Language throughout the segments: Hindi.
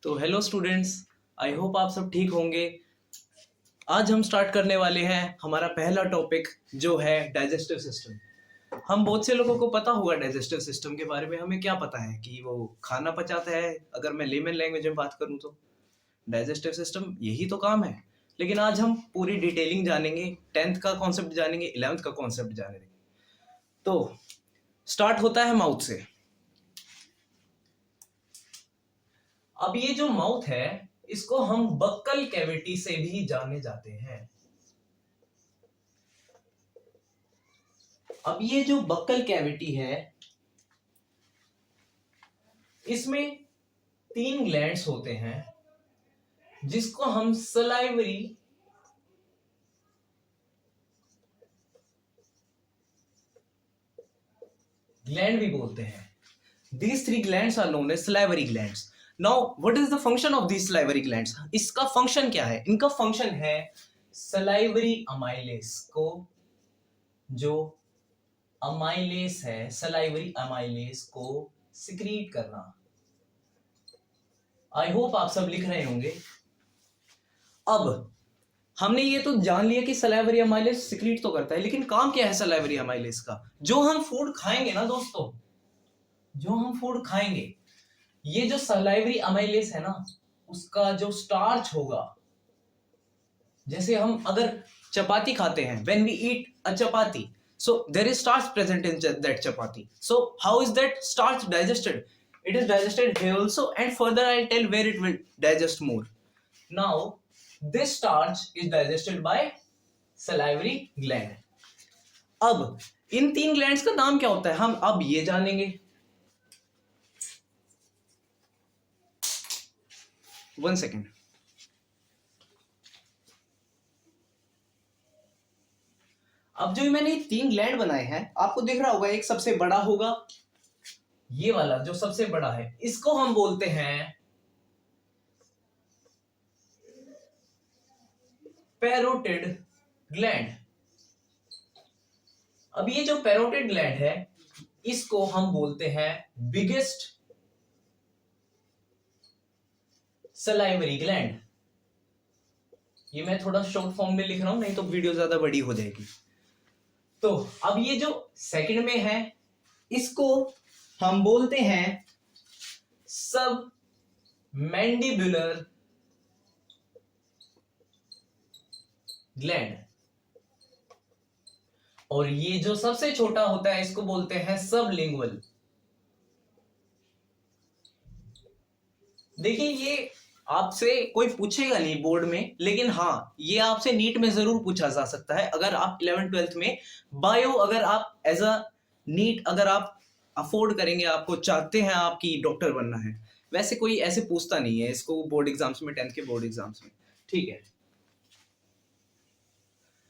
तो हेलो स्टूडेंट्स, आई होप आप सब ठीक होंगे। आज हम स्टार्ट करने वाले हैं हमारा पहला टॉपिक जो है डाइजेस्टिव सिस्टम। हम बहुत से लोगों को पता होगा डाइजेस्टिव सिस्टम के बारे में। हमें क्या पता है कि वो खाना पचाता है। अगर मैं लेमन लैंग्वेज में बात करूं तो डाइजेस्टिव सिस्टम यही तो काम है। लेकिन आज हम पूरी डिटेलिंग जानेंगे, 10th का कॉन्सेप्ट जानेंगे, 11th का कॉन्सेप्ट जानेंगे। तो स्टार्ट होता है माउथ से। अब ये जो माउथ है इसको हम बक्कल कैविटी से भी जाने जाते हैं। अब ये जो बक्कल कैविटी है इसमें 3 ग्लैंड्स होते हैं जिसको हम सलाइवरी ग्लैंड भी बोलते हैं। These 3 glands are known as salivary glands. Now, what is the function of these salivary glands? इसका फंक्शन क्या है? इनका फंक्शन है salivary amylase को, जो अमाइलेस है, salivary amylase को सिक्रीट करना। आई होप आप सब लिख रहे होंगे। अब हमने ये तो जान लिया कि सलाइवरी अमाइलेस सिक्रीट तो करता है, लेकिन काम क्या है सलाइवरी अमाइलेस का? जो हम फूड खाएंगे ना दोस्तों, जो हम फूड खाएंगे, ये जो सलाइवरी अमाइलेस है ना, उसका जो स्टार्च होगा, जैसे हम अगर चपाती खाते हैं, when we eat a chapati, so there is starch present in that chapati. So how is that starch digested? It is digested here also, and further I'll tell where it will digest more. Now this starch is digested by salivary gland. अब इन 3 ग्लैंड्स का नाम क्या होता है हम अब ये जानेंगे। One second. अब जो मैंने 3 ग्लैंड बनाए हैं, आपको दिख रहा होगा एक सबसे बड़ा होगा, ये वाला जो सबसे बड़ा है, इसको हम बोलते हैं पैरोटिड ग्लैंड। अब ये जो पैरोटिड ग्लैंड है इसको हम बोलते हैं बिगेस्ट सलाइवरी ग्लैंड। ये मैं थोड़ा शॉर्ट फॉर्म में लिख रहा हूं, नहीं तो वीडियो ज्यादा बड़ी हो जाएगी। तो अब ये जो सेकंड में है इसको हम बोलते हैं सब मैंडिबुलर ग्लैंड, और ये जो सबसे छोटा होता है इसको बोलते हैं सबलिंगुअल। देखिए ये आपसे कोई पूछेगा नहीं बोर्ड में, लेकिन हाँ ये आपसे नीट में जरूर पूछा जा सकता है। अगर आप 11th-12th में बायो, अगर आप एज अ नीट अगर आप अफोर्ड करेंगे, आपको चाहते हैं आपकी डॉक्टर बनना है, वैसे कोई ऐसे पूछता नहीं है इसको बोर्ड एग्जाम्स में, 10th के बोर्ड एग्जाम्स में। ठीक है,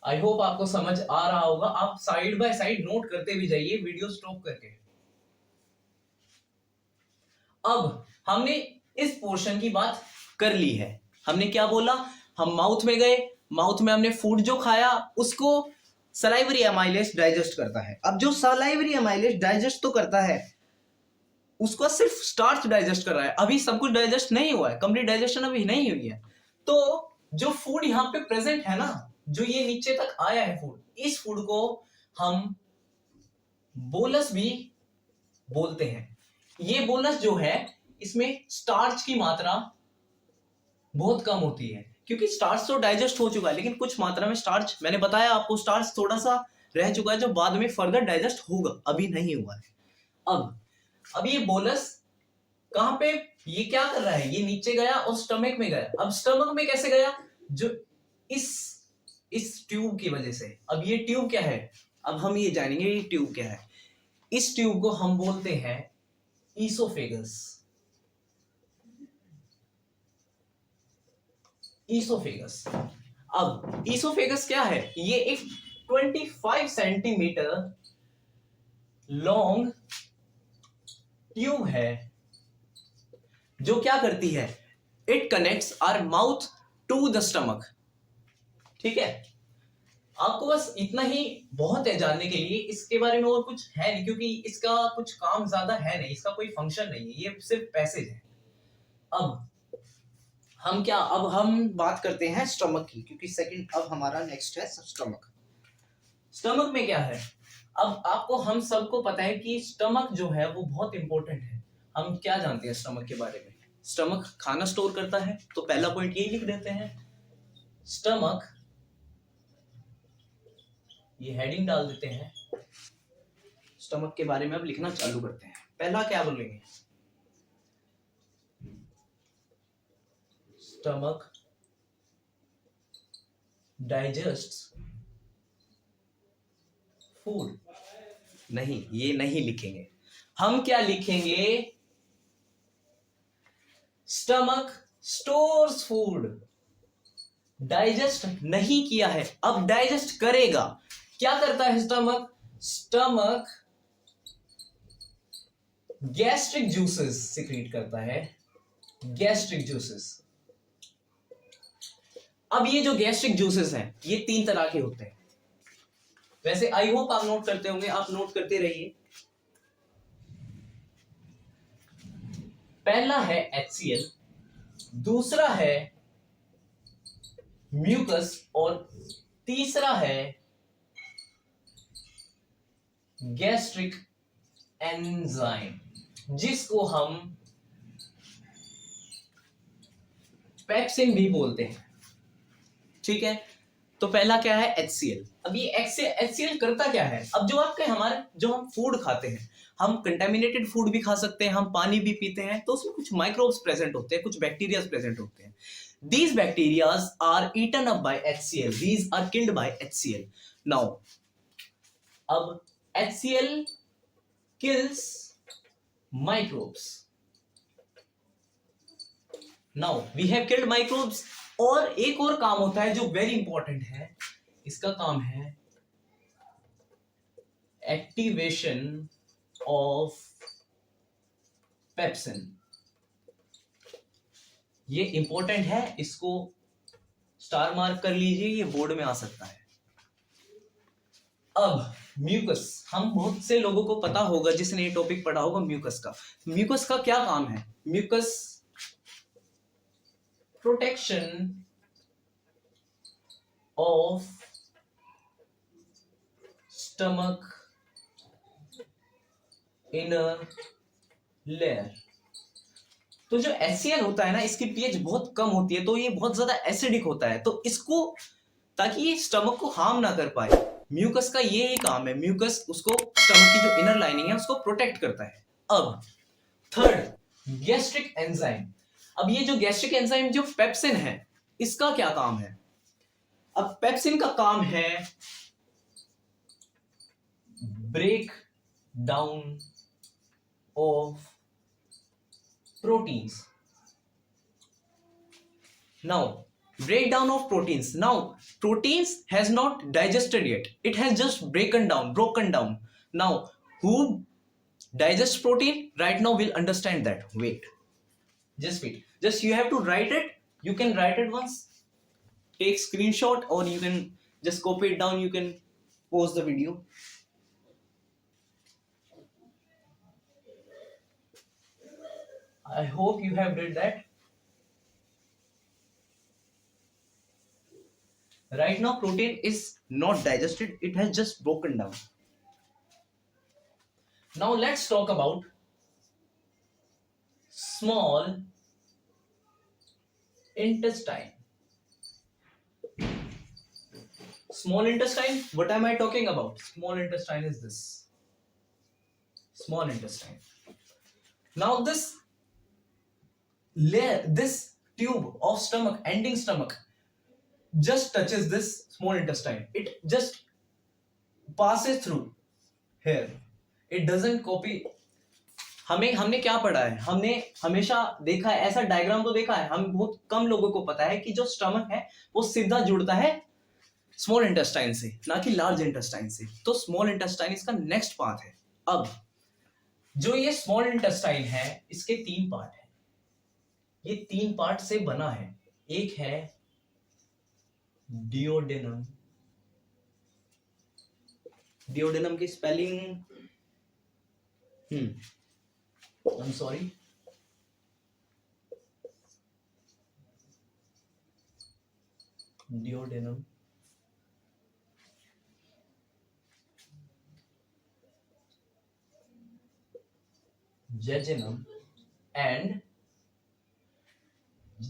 आई होप आपको समझ आ रहा होगा। आप साइड बाय साइड नोट करते भी जाइए वीडियो स्टॉप करके। अब हमने इस पोर्शन की बात कर ली है। हमने क्या बोला, हम माउथ में गए, माउथ में हमने फूड जो खाया उसको सलाइवरी अमाइलेस डाइजेस्ट करता है। अब जो सलाइवरी अमाइलेस डाइजेस्ट तो करता है, उसको सिर्फ स्टार्च डाइजेस्ट कर रहा है, अभी सब कुछ डाइजेस्ट नहीं हुआ है, कंप्लीट डाइजेशन अभी नहीं हुई है। तो जो फूड यहाँ पे प्रेजेंट है ना, जो ये नीचे तक आया है फूड, इस फूड को हम बोलस भी बोलते हैं। ये बोलस जो है इसमें स्टार्च की मात्रा बहुत कम होती है, क्योंकि स्टार्च तो डाइजेस्ट हो चुका है, लेकिन कुछ मात्रा में स्टार्च, मैंने बताया आपको, स्टार्च थोड़ा सा रह चुका है जो बाद में फर्दर डाइजेस्ट होगा, अभी नहीं हुआ है। अब ये बोलस कहां पे, ये क्या कर रहा है, ये नीचे गया और स्टमक में गया। अब स्टमक में कैसे गया, जो इस ट्यूब की वजह से। अब ये ट्यूब क्या है, अब हम ये जानेंगे ये ट्यूब क्या है। इस ट्यूब को हम बोलते हैं ईसोफेगस। ईसोफेगस। अब ईसोफेगस क्या है, ये एक 25 सेंटीमीटर लॉन्ग ट्यूब है जो क्या करती है, it connects our mouth to the stomach. ठीक है, आपको बस इतना ही बहुत है जानने के लिए, इसके बारे में और कुछ है नहीं, क्योंकि इसका कुछ काम ज्यादा है नहीं, इसका कोई फंक्शन नहीं है, ये सिर्फ पैसेज है। अब अब हम बात करते हैं स्टमक की, क्योंकि सेकंड अब हमारा नेक्स्ट है स्टमक। स्टमक में क्या है? अब आपको हम सबको पता है कि स्टमक जो है वो बहुत इंपॉर्टेंट है। हम क्या जानते हैं स्टमक के बारे में? स्टमक खाना स्टोर करता है, तो पहला पॉइंट यही लिख देते हैं, स्टमक, ये हेडिंग डाल देते हैं। स्टमक के बारे में अब लिखना चालू करते हैं। पहला क्या बोलेंगे? Stomach digests food. नहीं, ये नहीं लिखेंगे। हम क्या लिखेंगे? Stomach stores food. डाइजेस्ट नहीं किया है, अब डाइजेस्ट करेगा। क्या करता है stomach? Stomach gastric juices secrete करता है, गैस्ट्रिक जूसेस। अब ये जो गैस्ट्रिक जूसेस हैं, ये 3 तरह के होते हैं। वैसे आई होप आप नोट करते होंगे, आप नोट करते रहिए। पहला है HCl, दूसरा है म्यूकस, और तीसरा है गैस्ट्रिक एंजाइम, जिसको हम पेप्सिन भी बोलते हैं। ठीक है, तो पहला क्या है? HCl। अब ये HCl करता क्या है? अब जो आपके हमारे जो हम फूड खाते हैं, हम कंटेमिनेटेड फूड भी खा सकते हैं, हम पानी भी पीते हैं, तो उसमें कुछ माइक्रोब्स प्रेजेंट होते हैं, कुछ बैक्टीरियाज प्रेजेंट होते हैं। These bacteria are eaten up by HCl. These are killed by HCl. Now, अब HCl kills microbes. Now we have killed microbes. और एक और काम होता है जो वेरी इंपॉर्टेंट है, इसका काम है एक्टिवेशन ऑफ पेप्सिन। ये इंपॉर्टेंट है, इसको स्टार मार्क कर लीजिए, ये बोर्ड में आ सकता है। अब म्यूकस, हम बहुत से लोगों को पता होगा जिसने ये टॉपिक पढ़ा होगा म्यूकस का। म्यूकस का क्या काम है? Mucus protection of stomach inner layer. तो जो HCl होता है ना, इसकी pH बहुत कम होती है, तो ये बहुत ज्यादा एसिडिक होता है, तो इसको, ताकि ये स्टमक को हार्म ना कर पाए, म्यूकस का ये ही काम है। म्यूकस उसको, स्टमक की जो इनर लाइनिंग है उसको प्रोटेक्ट करता है। अब थर्ड, गैस्ट्रिक एंजाइम। अब ये जो गैस्ट्रिक एंजाइम जो पेप्सिन है, इसका क्या काम है? अब पेप्सिन का काम है break down of proteins. Now, breakdown of proteins. Now, proteins has not digested yet. It has just broken down. Now, who digests protein? Right now, we'll understand that. Wait. Just wait. Just you have to write it. You can write it once. Take screenshot, or you can just copy it down. You can pause the video. I hope you have did that. Right now, protein is not digested. It has just broken down. Now let's talk about small intestine. Small intestine, what am I talking about? Small intestine is this. Small intestine. Now this layer, this tube of stomach, ending stomach, just touches this small intestine. It just passes through here. It doesn't copy. हमने क्या पढ़ा है? हमने हमेशा देखा है, ऐसा डायग्राम तो देखा है, हम बहुत कम लोगों को पता है कि जो स्टमक है वो सीधा जुड़ता है स्मॉल इंटेस्टाइन से, ना कि लार्ज इंटेस्टाइन से। तो स्मॉल इंटेस्टाइन इसका नेक्स्ट पार्ट है। अब जो ये स्मॉल इंटेस्टाइन है, इसके 3 पार्ट है। ये 3 पार्ट से बना है। एक है डिओडेनम। डिओडेनम की spelling, I'm sorry, duodenum, jejunum and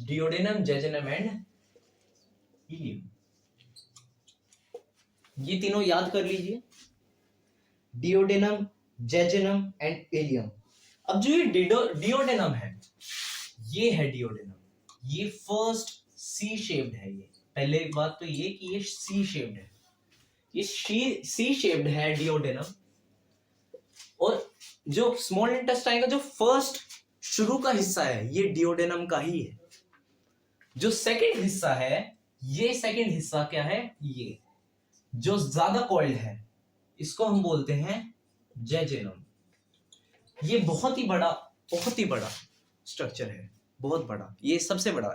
duodenum, jejunum and ileum. ये तीनों याद कर लीजिए, डिओडेनम, जेजुनम एंड इलियम. अब जो ये डिओडेनम है, ये है डिओडेनम, ये फर्स्ट सी शेप्ड है. ये पहले बात तो ये कि ये सी शेप्ड है, ये सी शेप्ड है डिओडेनम. और जो स्मॉल इंटेस्टाइन का जो फर्स्ट शुरू का हिस्सा है ये डिओडेनम का ही है. जो सेकंड हिस्सा है, ये सेकंड हिस्सा क्या है, ये जो ज्यादा कॉइल्ड है इसको हम बोलते हैं जेजुनम. ये बहुत ही बड़ा स्ट्रक्चर है, बहुत बड़ा, ये सबसे बड़ा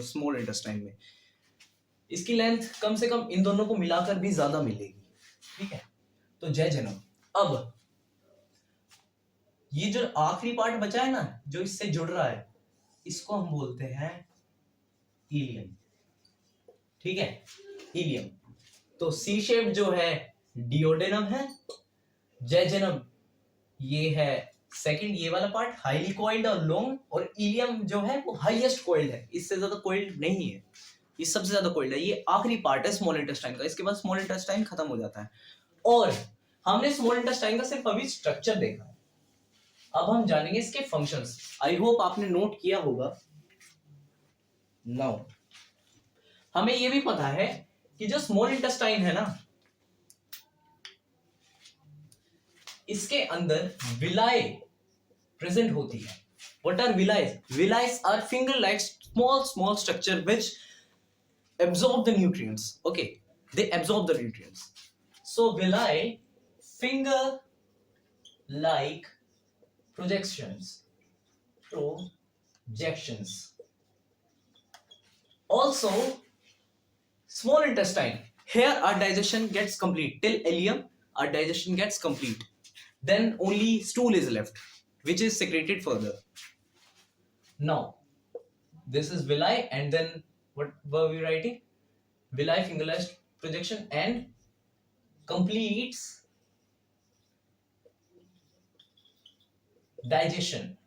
स्मॉल इंटेस्टाइन में. इसकी लेंथ कम से कम इन दोनों को मिलाकर भी ज्यादा मिलेगी. ठीक है, तो जेजुनम. अब ये जो आखिरी पार्ट बचा है ना, जो इससे जुड़ रहा है, इसको हम बोलते हैं इलियम. ठीक है, इलियम. तो सी शेप जो है डिओडेनम है, जेजुनम ये है सेकंड, ये वाला पार्ट हाईली कॉइल्ड और लॉन्ग, और इलियम जो है वो हाईएस्ट कॉइल्ड है, इससे ज्यादा कॉइल्ड नहीं है, ये सबसे ज्यादा कॉइल्ड है. ये आखिरी पार्ट है स्मॉल इंटेस्टाइन का, इसके बाद स्मॉल इंटेस्टाइन खत्म हो जाता है. और हमने स्मॉल इंटेस्टाइन का सिर्फ अभी स्ट्रक्चर देखा है, अब हम जानेंगे इसके फंक्शंस. आई होप आपने नोट किया होगा. नाउ हमें ये भी पता है कि जो स्मॉल इंटेस्टाइन है ना, इसके अंदर विलाई प्रेजेंट होती है. What are villi? Villi are finger like small structure which absorb the nutrients. Okay, they absorb the nutrients. So villi, finger like projections. Also small intestine, here our digestion gets complete. Till ileum our digestion gets complete, then only stool is left which is secreted further. Now this is villi, and then what were we writing? Villi, fingerless projection, and completes digestion.